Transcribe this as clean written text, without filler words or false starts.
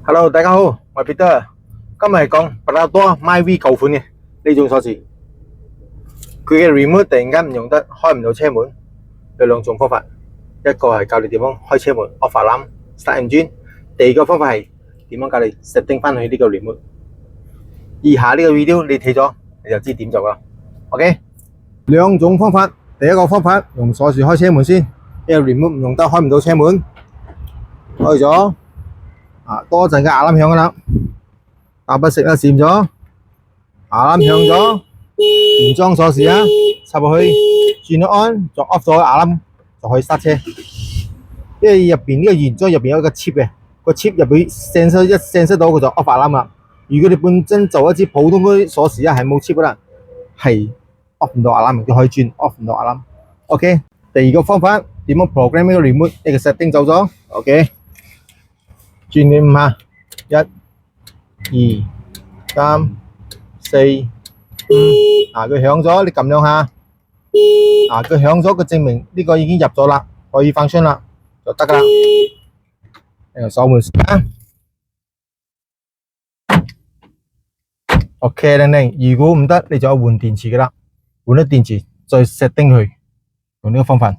Hello，大家好，我係 Peter。今日係講比較多 MyV 舊款嘅呢種鎖匙，佢嘅 remote 突然間唔用得，開唔到車門，有兩種方法。一個係教你點樣開車門 off alarm start engine，第二個方法係點樣教你 setting 翻去呢個 remote。以下呢個 video 你睇咗你就知點做啦。OK，兩種方法，第一個方法用鎖匙開車門先，因為 remote 唔用得，開唔到車門，開咗。多陣嘅牙冧響噶啦，打不食啦，閃咗，牙冧響咗，原裝鎖匙啊，插入去，轉咗安，就 off 咗牙冧，就可以剎車。因為入邊呢個原裝入邊有一個 chip 嘅，個 chip 入邊 sensor 一 sensor 到佢就 off 牙冧啦。如果你本身做一支普通嗰啲鎖匙啊，係冇 chip 噶啦，係 off 唔到牙冧，就可以轉 off 唔到牙冧。OK， 第二個方法點樣 program 呢個 remote 呢個 setting 走咗 ，OK。轉你5下，1、2、3、4、5，佢響咗，你撳兩下，佢響咗，佢證明呢個已經入咗啦，可以function啦，就得噶啦。鎖門先 ，OK 靚靚。如果唔得，你就要換電池噶啦，換咗電池再setting佢，用呢個方法。